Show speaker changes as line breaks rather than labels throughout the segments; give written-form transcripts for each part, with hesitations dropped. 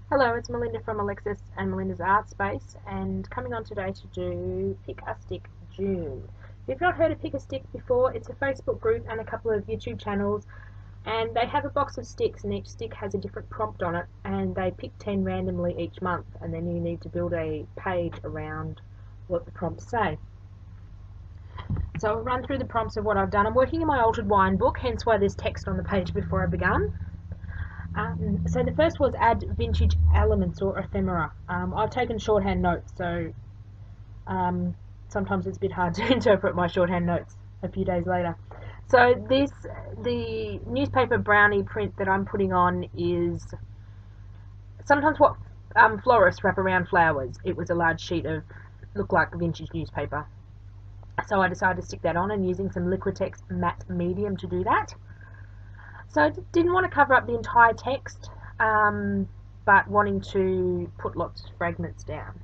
Hello, it's Melinda from Alexis and Melinda's Art Space, and coming on today to do Pick a Stick June. If you've not heard of Pick a Stick before, it's a Facebook group and a couple of YouTube channels, and they have a box of sticks, and each stick has a different prompt on it, and they pick 10 randomly each month, and then you need to build a page around what the prompts say. So I'll run through the prompts of what I've done. I'm working in my altered wine book, hence why there's text on the page before I begun. So the first was add vintage elements or ephemera. I've taken shorthand notes, so sometimes it's a bit hard to interpret my shorthand notes a few days later. So the newspaper brownie print that I'm putting on is sometimes what florists wrap around flowers. It was a large sheet of, looked like vintage newspaper. So I decided to stick that on, and using some Liquitex matte medium to do that. So I didn't want to cover up the entire text, but wanting to put lots of fragments down.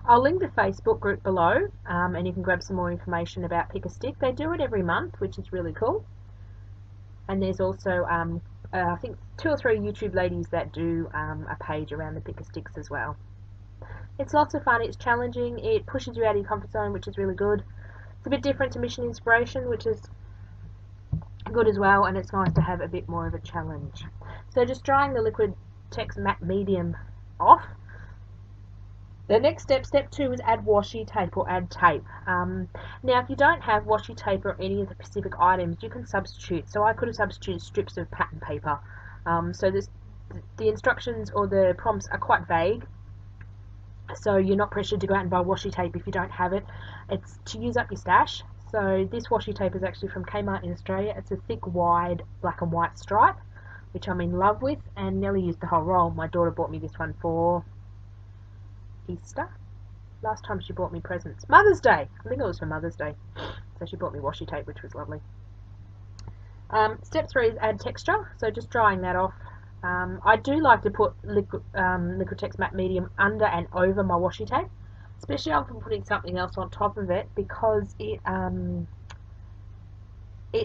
I'll link the Facebook group below, and you can grab some more information about Pick a Stick. They do it every month, which is really cool. And there's also, I think, 2 or 3 YouTube ladies that do a page around the Pick a Sticks as well. It's lots of fun, it's challenging, it pushes you out of your comfort zone, which is really good. It's a bit different to Mission Inspiration, which is good as well, and it's nice to have a bit more of a challenge. So just drying the Liquitex matte medium off. The next step, step 2, is add washi tape or add tape. Now if you don't have washi tape or any of the specific items, you can substitute. So I could have substituted strips of pattern paper. So the instructions or the prompts are quite vague, so you're not pressured to go out and buy washi tape if you don't have it. It's to use up your stash. So this washi tape is actually from Kmart in Australia. It's a thick, wide black and white stripe, which I'm in love with, and Nellie used the whole roll. My daughter bought me this one for Easter. Last time she bought me presents. Mother's Day! I think it was for Mother's Day. So she bought me washi tape, which was lovely. Step 3 is add texture, so just drying that off. I do like to put Liquitex matte medium under and over my washi tape, especially if I'm putting something else on top of it, because it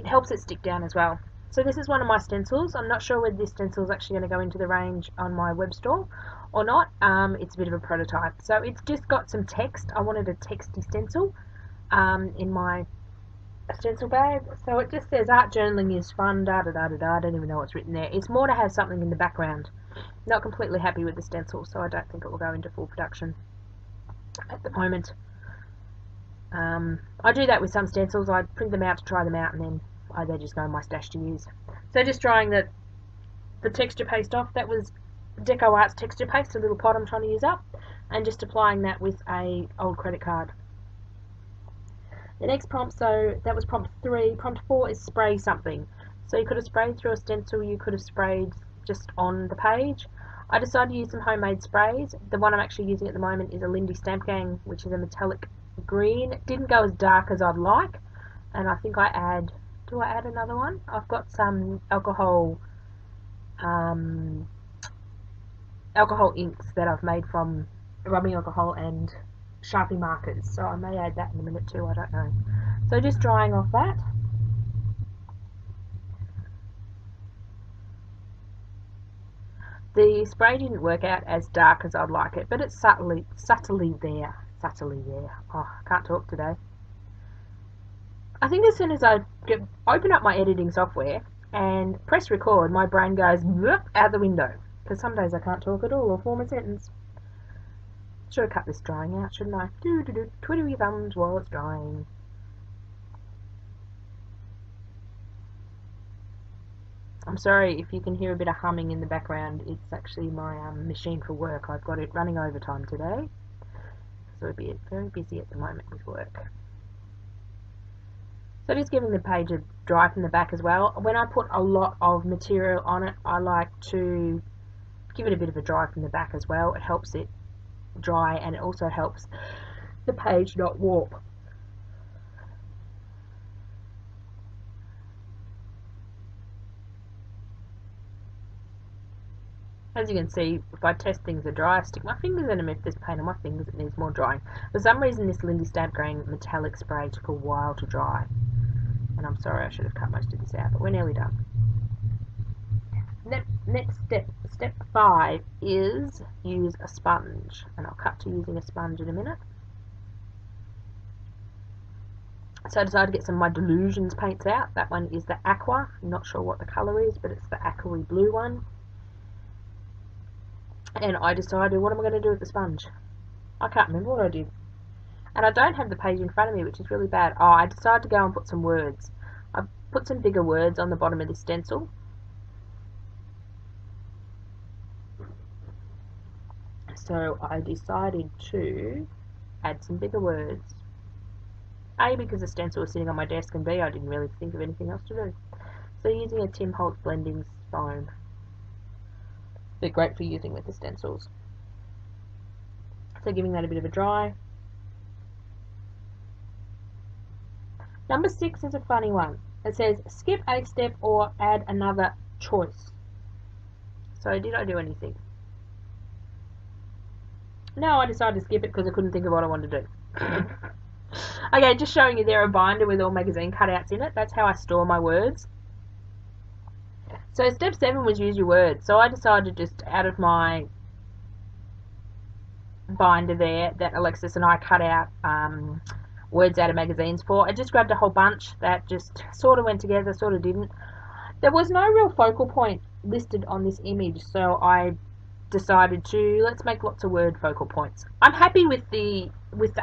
helps it stick down as well. So this is one of my stencils. I'm not sure whether this stencil is actually going to go into the range on my web store or not. It's a bit of a prototype. So it's just got some text. I wanted a texty stencil in my stencil bag. So it just says art journaling is fun, da da da da da. I don't even know what's written there. It's more to have something in the background. Not completely happy with the stencil, so I don't think it will go into full production at the moment. I do that with some stencils. I print them out to try them out, and then they just go in my stash to use. So just drying the texture paste off. That was Deco Arts texture paste, a little pot I'm trying to use up, and just applying that with a old credit card. The next prompt, so that was prompt 3. Prompt 4 is spray something. So you could have sprayed through a stencil, you could have sprayed just on the page. I decided to use some homemade sprays. The one I'm actually using at the moment is a Lindy Stamp Gang, which is a metallic green. It didn't go as dark as I'd like, and I think do I add another one? I've got some alcohol inks that I've made from rubbing alcohol and Sharpie markers, so I may add that in a minute too, I don't know. So just drying off that. The spray didn't work out as dark as I'd like it, but it's subtly there. Oh, I can't talk today. I think as soon as I open up my editing software and press record, my brain goes out the window, because some days I can't talk at all or form a sentence. Should have cut this drying out, shouldn't I? Twiddle your thumbs while it's drying. I'm sorry if you can hear a bit of humming in the background. It's actually my machine for work. I've got it running overtime today, so we're very busy at the moment with work. So just giving the page a dry from the back as well. When I put a lot of material on it, I like to give it a bit of a dry from the back as well. It helps it dry, and it also helps the page not warp. As you can see, if I test things are dry, I stick my fingers in them. If there's paint on my fingers, it needs more drying. For some reason, this Lindy Stamp Gang metallic spray took a while to dry, and I'm sorry, I should have cut most of this out, but we're nearly done. next step 5 is use a sponge, and I'll cut to using a sponge in a minute. So I decided to get some of my Delusions paints out. That one is the Aqua. I'm not sure what the colour is, but it's the aqua blue one. And I decided, what am I going to do with the sponge? I can't remember what I did. And I don't have the page in front of me, which is really bad. Oh, I decided to go and put some words. I put some bigger words on the bottom of this stencil. So I decided to add some bigger words. A, because the stencil was sitting on my desk, and B, I didn't really think of anything else to do. So using a Tim Holtz blending foam. They're great for using with the stencils. So giving that a bit of a dry. Number 6 is a funny one. It says skip a step or add another choice. So did I do anything? No, I decided to skip it because I couldn't think of what I wanted to do. Okay, just showing you there a binder with all magazine cutouts in it. That's how I store my words. So step 7 was use your words. So I decided just out of my binder there that Alexis and I cut out words out of magazines for. I just grabbed a whole bunch that just sort of went together, sort of didn't. There was no real focal point listed on this image, so I decided to let's make lots of word focal points. I'm happy with the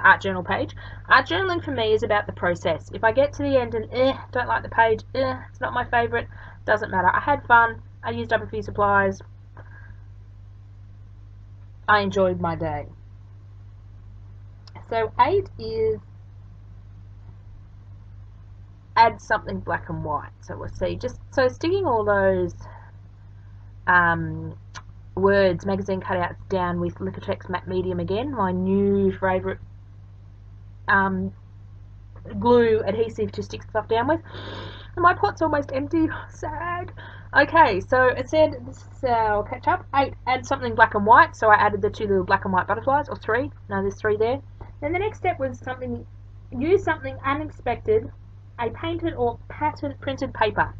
art journal page. Art journaling for me is about the process. If I get to the end and don't like the page, it's not my favourite, doesn't matter. I had fun, I used up a few supplies, I enjoyed my day. So 8 is add something black and white. So we'll see, just so sticking all those words, magazine cutouts down with Liquitex Matte Medium again, my new favourite glue adhesive to stick stuff down with. And my pot's almost empty, sad. Okay, so it said, I'll catch up, 8, add something black and white, so I added the 2 little black and white butterflies, or 3, no there's 3 there. Then the next step was use something unexpected, a painted or pattern printed paper.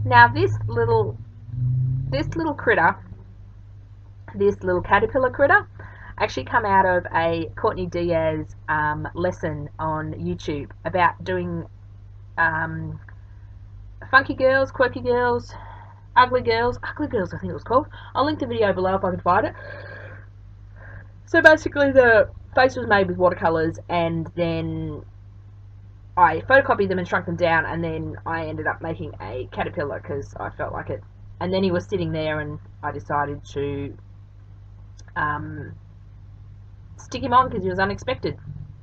Now this little critter, this little caterpillar critter, actually come out of a Courtney Diaz lesson on YouTube about doing funky girls, quirky girls, ugly girls I think it was called. I'll link the video below if I can find it. So basically the face was made with watercolours, and then I photocopied them and shrunk them down, and then I ended up making a caterpillar because I felt like it. And then he was sitting there, and I decided to stick him on because he was unexpected.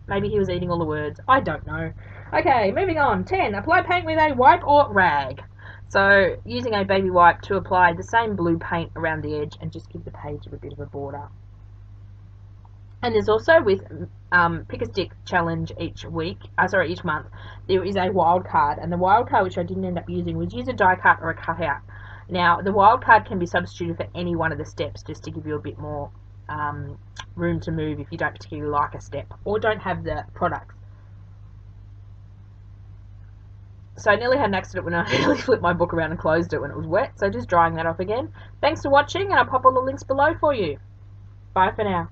Maybe he was eating all the words. I don't know. Okay, moving on. 10. Apply paint with a wipe or rag. So using a baby wipe to apply the same blue paint around the edge and just give the page a bit of a border. And there's also with Pick a Stick challenge each month, there is a wild card, and the wild card, which I didn't end up using, was use a die cut or a cutout. Now the wild card can be substituted for any one of the steps just to give you a bit more room to move if you don't particularly like a step or don't have the products. So I nearly had an accident when I nearly flipped my book around and closed it when it was wet, so just drying that off again. Thanks for watching, and I'll pop all the links below for you. Bye for now.